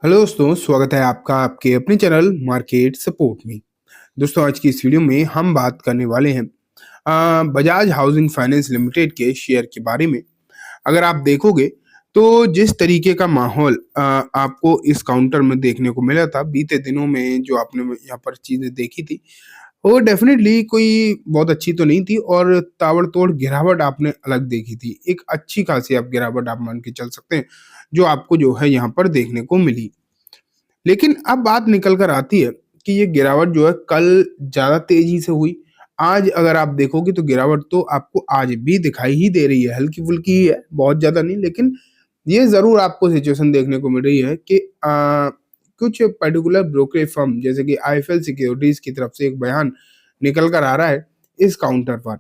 Hello दोस्तों, स्वागत है आपका आपके अपने चैनल मार्केट सपोर्ट में। दोस्तों, आज की इस वीडियो में हम बात करने वाले हैं बजाज हाउसिंग फाइनेंस लिमिटेड के शेयर के बारे में। अगर आप देखोगे तो जिस तरीके का माहौल आपको इस काउंटर में देखने को मिला था बीते दिनों में, जो आपने यहाँ पर चीजें देखी थी, वो डेफिनेटली कोई बहुत अच्छी तो नहीं थी और ताबड़तोड़ गिरावट आपने अलग देखी थी। एक अच्छी खासी आप गिरावट आप मान के चल सकते हैं, जो आपको जो है यहाँ पर देखने को मिली। लेकिन अब बात निकल कर आती है कि ये गिरावट जो है कल ज़्यादा तेज़ी से हुई। आज अगर आप देखोगे तो गिरावट तो आपको आज भी दिखाई ही दे रही है, हल्की-फुल्की ही है, बहुत ज़्यादा नहीं। लेकिन ये ज़रूर आपको सिचुएशन देखने को मिल रही है कि कुछ पर्टिकुलर ब्रोकरेज फर्म जैसे कि आईएफएल सिक्योरिटीज़ की तरफ से एक बयान निकल कर आ रहा है इस काउंटर पर।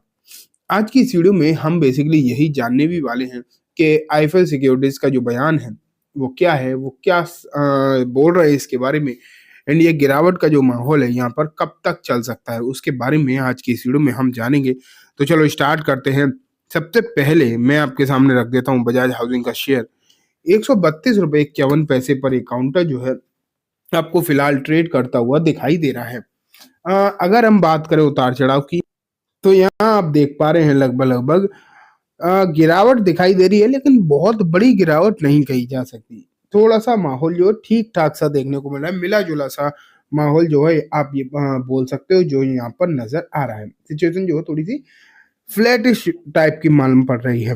आज की इस वीडियो में हम बेसिकली यही जानने भी वाले हैं कि आईएफएल सिक्योरिटीज़ का जो बयान है, वो क्या है, वो क्या बोल रहे हैं इसके बारे में, एंड ये गिरावट का जो माहौल है यहाँ पर कब तक चल सकता है, उसके बारे में आज की इस वीडियो में हम जानेंगे। तो चलो स्टार्ट करते हैं। सबसे पहले मैं आपके सामने रख देता हूँ बजाज हाउसिंग का शेयर। 132 रुपए 51 पैसे पर एक काउंटर जो है आपको फिलहाल ट्रेड करता हुआ दिखाई दे रहा है। अगर हम बात करें उतार चढ़ाव की, तो यहाँ आप देख पा रहे हैं लगभग लगभग गिरावट दिखाई दे रही है, लेकिन बहुत बड़ी गिरावट नहीं कही जा सकती। थोड़ा सा माहौल जो है ठीक ठाक सा देखने को मिल रहा है, मिला जुला सा माहौल जो है आप ये बोल सकते हो, जो यहाँ पर नजर आ रहा है। सिचुएशन जो है थोड़ी सी फ्लैटिश टाइप की मालूम पड़ रही है।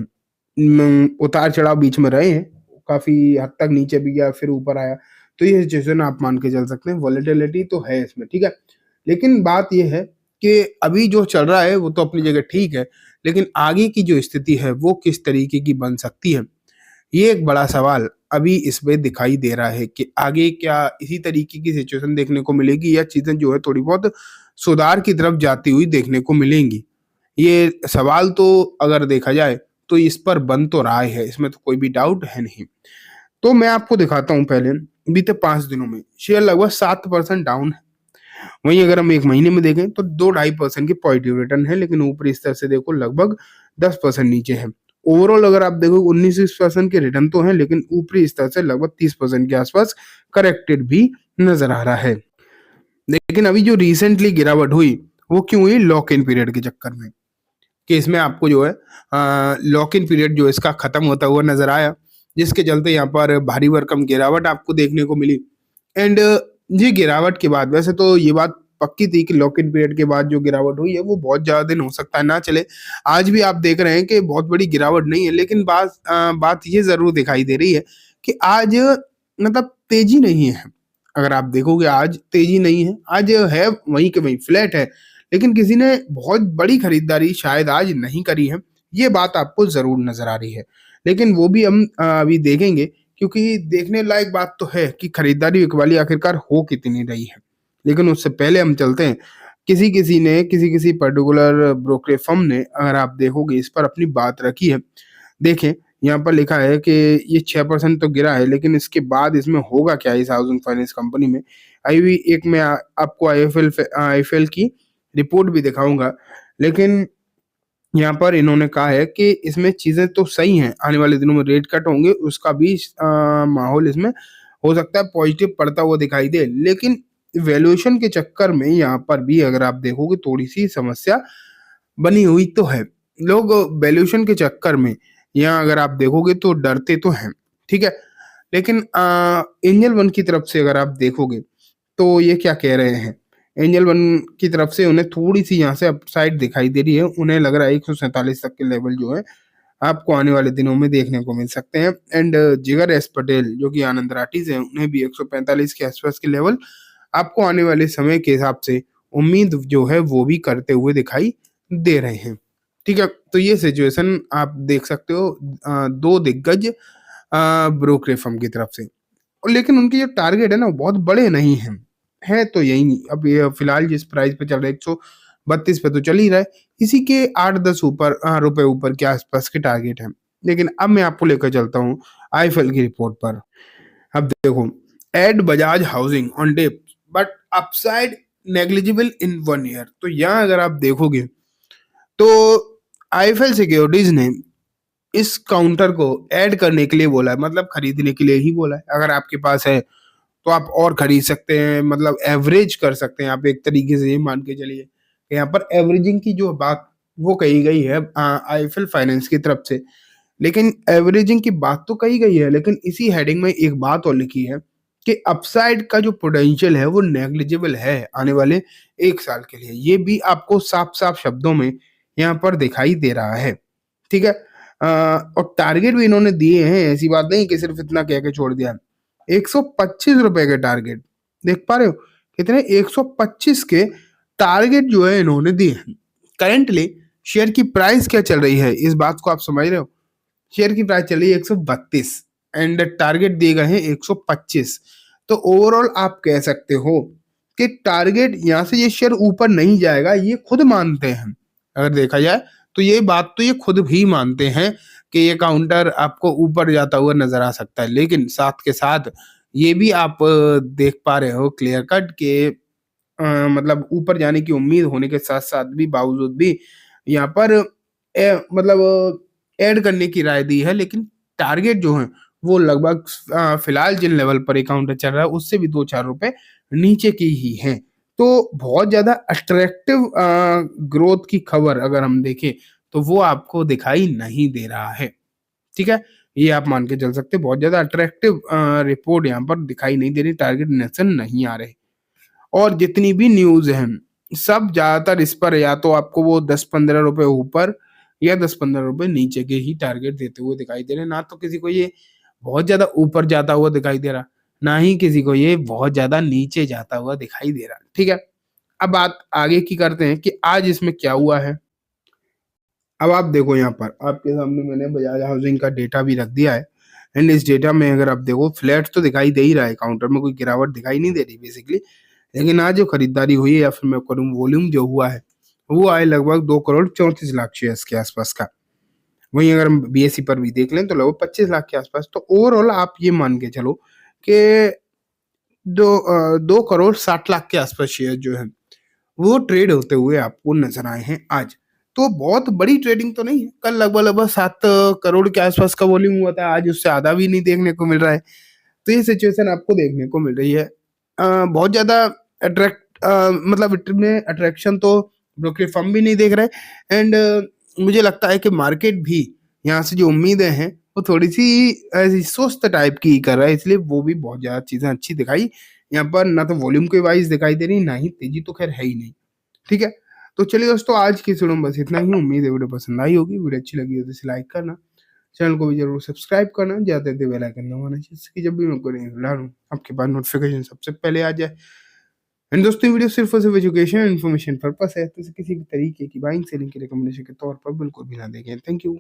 उतार चढ़ाव बीच में रहे हैं, काफी हद तक नीचे भी गया फिर ऊपर आया, तो ये सिचुएशन आप मान के चल सकते हैं। वॉलेटिलिटी तो है इसमें, ठीक है। लेकिन बात यह है कि अभी जो चल रहा है वो तो अपनी जगह ठीक है, लेकिन आगे की जो स्थिति है वो किस तरीके की बन सकती है, ये एक बड़ा सवाल अभी इसमें दिखाई दे रहा है कि आगे क्या इसी तरीके की सिचुएशन देखने को मिलेगी या चीजें जो है थोड़ी बहुत सुधार की तरफ जाती हुई देखने को मिलेंगी। ये सवाल तो अगर देखा जाए तो इस पर बन तो रहा है, इसमें तो कोई भी डाउट है नहीं। तो मैं आपको दिखाता हूँ। पहले बीते 5 दिनों में शेयर लगभग 7% डाउन है। वहीं अगर हम एक महीने में देखें तो 2-2.5% की पॉजिटिव रिटर्न है, लेकिन ऊपरी स्तर से देखो लगभग 10% नीचे है। ओवरऑल अगर आप देखो 19% के रिटर्न तो है, लेकिन ऊपरी स्तर से लगभग 30% के आसपास करेक्टेड भी नजर आ रहा है। लेकिन अभी जो रिसेंटली गिरावट हुई वो क्यों हुई? लॉक इन पीरियड के चक्कर में, कि इसमें आपको जो है लॉक इन पीरियड जो इसका खत्म होता हुआ नजर आया, जिसके चलते यहाँ पर भारी भरकम गिरावट आपको देखने को मिली। एंड ये गिरावट के बाद, वैसे तो ये बात पक्की थी कि लॉक इन पीरियड के बाद जो गिरावट हुई है वो बहुत ज्यादा दिन हो सकता है ना चले। आज भी आप देख रहे हैं कि बहुत बड़ी गिरावट नहीं है, लेकिन बात ये जरूर दिखाई दे रही है कि आज मतलब तेजी नहीं है। अगर आप देखोगे आज तेजी नहीं है, आज है वहीं के वहीं फ्लैट है, लेकिन किसी ने बहुत बड़ी खरीदारी शायद आज नहीं करी है। ये बात आपको जरूर नजर आ रही है, लेकिन वो भी हम अभी देखेंगे, क्योंकि देखने लायक बात तो है कि खरीदारी बिकवाली आखिरकार हो कितनी रही है। लेकिन उससे पहले हम चलते हैं, किसी किसी ने किसी किसी पर्टिकुलर ब्रोकरेज फर्म ने, अगर आप देखोगे, इस पर अपनी बात रखी है। देखें, यहाँ पर लिखा है कि ये 6% तो गिरा है, लेकिन इसके बाद इसमें होगा क्या इस हाउसिंग फाइनेंस कंपनी में। अभी एक मैं आपको आईएफएल की रिपोर्ट भी दिखाऊंगा, लेकिन यहाँ पर इन्होंने कहा है कि इसमें चीजें तो सही हैं, आने वाले दिनों में रेट कट होंगे, उसका भी माहौल इसमें हो सकता है पॉजिटिव पड़ता हुआ दिखाई दे। लेकिन वैल्यूएशन के चक्कर में यहाँ पर भी अगर आप देखोगे थोड़ी सी समस्या बनी हुई तो है। लोग वैल्यूएशन के चक्कर में यहाँ अगर आप देखोगे तो डरते तो हैं, ठीक है। लेकिन एंजल वन की तरफ से अगर आप देखोगे तो ये क्या कह रहे हैं, एंजल वन की तरफ से उन्हें थोड़ी सी यहाँ से अपसाइड दिखाई दे रही है। उन्हें लग रहा है 147 तक के लेवल जो है आपको आने वाले दिनों में देखने को मिल सकते हैं। एंड जिगर एस पटेल जो कि आनंद राठी से हैं, उन्हें भी 145 के आसपास के लेवल आपको आने वाले समय के हिसाब से उम्मीद जो है वो भी करते हुए दिखाई दे रहे हैं, ठीक है। तो ये सिचुएशन आप देख सकते हो दो दिग्गज ब्रोकरेज फर्म की तरफ से। लेकिन उनके जो टारगेट है ना वो बहुत बड़े नहीं हैं, है तो यही नहीं। अब ये फिलहाल जिस प्राइस पे चल रहा है 132 पे तो चल ही रहा है, इसी के 8-10 रुपए ऊपर के आसपास के टारगेट हैं। लेकिन अब मैं आपको लेकर चलता हूँ आईएफएल की रिपोर्ट पर। अब देखो, add Bajaj housing on dip but upside negligible in 1 year. तो यहाँ अगर आप देखोगे तो आईएफएल सिक्योरिटीज ने इस काउंटर को ऐड करने के लिए बोला है, मतलब खरीदने के लिए ही बोला है। अगर आपके पास है तो आप और खरीद सकते हैं, मतलब एवरेज कर सकते हैं आप, एक तरीके से ये मान के चलिए। यहाँ पर एवरेजिंग की जो बात वो कही गई है आईफिल फाइनेंस की तरफ से। लेकिन एवरेजिंग की बात तो कही गई है, लेकिन इसी हेडिंग में एक बात और लिखी है कि अपसाइड का जो पोटेंशियल है वो नेग्लिजिबल है आने वाले 1 साल के लिए। ये भी आपको साफ साफ शब्दों में यहाँ पर दिखाई दे रहा है। ठीक है। और टारगेट भी इन्होंने दिए हैं, ऐसी बात नहीं कि सिर्फ इतना कह के छोड़ दिया। 125 रुपए के टारगेट देख पा रहे हो, कितने 125 के टारगेट जो है इन्होंने दिए हैं। करेंटली शेयर की प्राइस क्या चल रही है, इस बात को आप समझ रहे हो। शेयर की प्राइस चल रही है 132 एंड टारगेट दिए गए हैं 125। तो ओवरऑल आप कह सकते हो कि टारगेट यहाँ से ये शेयर ऊपर नहीं जाएगा, ये खुद मानते हैं। अगर देखा जाए तो ये बात तो ये खुद भी मानते हैं कि ये काउंटर आपको ऊपर जाता हुआ नजर आ सकता है। लेकिन साथ के साथ ये भी आप देख पा रहे हो क्लियर कट के मतलब ऊपर जाने की उम्मीद होने के साथ साथ भी बावजूद भी यहाँ पर मतलब ऐड करने की राय दी है। लेकिन टारगेट जो है वो लगभग फिलहाल जिन लेवल पर ये काउंटर चल रहा है उससे भी 2-4 रुपए नीचे की ही है। तो बहुत ज्यादा अट्रैक्टिव ग्रोथ की खबर अगर हम देखें तो वो आपको दिखाई नहीं दे रहा है। ठीक है, ये आप मान के चल सकते हैं। बहुत ज्यादा अट्रैक्टिव रिपोर्ट यहाँ पर दिखाई नहीं दे रही, टारगेट नजर नहीं आ रहे। और जितनी भी न्यूज हैं सब ज्यादातर इस पर या तो आपको वो 10-15 रुपए ऊपर या 10-15 रुपए नीचे के ही टारगेट देते हुए दिखाई दे रहे हैं। ना तो किसी को ये बहुत ज्यादा ऊपर जाता हुआ दिखाई दे रहा, ना ही किसी को ये बहुत ज्यादा नीचे जाता हुआ दिखाई दे रहा। ठीक है, अब बात आगे की करते हैं कि आज इसमें क्या हुआ है। अब आप देखो यहाँ पर आपके सामने मैंने बजाज हाउसिंग का डेटा भी रख दिया है। एंड इस डेटा में अगर आप देखो फ्लैट तो दिखाई दे ही रहा है, काउंटर में कोई गिरावट दिखाई नहीं दे रही बेसिकली। लेकिन आज जो खरीदारी हुई है या फिर मैं करूँ वॉल्यूम जो हुआ है वो आए लगभग 2 करोड़ 34 लाख शेयर्स के आसपास का। वहीं अगर हम बीएसई पर भी देख लें तो लगभग 25 लाख के आसपास। तो ओवरऑल आप ये मान के चलो कि 2 करोड़ 60 लाख के आसपास शेयर जो है वो ट्रेड होते हुए आपको नजर आए हैं आज। तो बहुत बड़ी ट्रेडिंग तो नहीं है, कल लगभग लगभग 7 करोड़ के आसपास का वॉल्यूम हुआ था, आज उससे आधा भी नहीं देखने को मिल रहा है। तो ये सिचुएशन आपको देखने को मिल रही है। बहुत ज्यादा मतलब इतने अट्रैक्शन तो ब्रोकरेज फर्म भी नहीं देख रहे। एंड मुझे लगता है कि मार्केट भी यहाँ से जो उम्मीदें हैं वो थोड़ी सी ऐसी सुस्त टाइप की कर रहा है, इसलिए वो भी बहुत ज्यादा चीजें अच्छी दिखाई यहाँ पर ना तो वॉल्यूम के वाइज दिखाई दे रही, ना ही तेजी तो खैर है ही नहीं। ठीक है, तो चलिए दोस्तों आज की वीडियो में बस इतना ही। उम्मीद है वीडियो पसंद आई होगी। वीडियो अच्छी लगी हो तो इसे लाइक करना, चैनल को भी जरूर सब्सक्राइब करना, ज्यादा देर बेल आइकन दबाना जिससे जब भी मैं कोई नई डालूं आपके पास नोटिफिकेशन सबसे पहले आ जाए। एंड दोस्तों वीडियो सिर्फ और सिर्फ एजुकेशन इन्फॉर्मेशन पर्पस है, तो इसे किसी भी तरीके की बाइंग सेलिंग की रिकमेंडेशन के तौर पर बिल्कुल भी ना देखें। Thank you.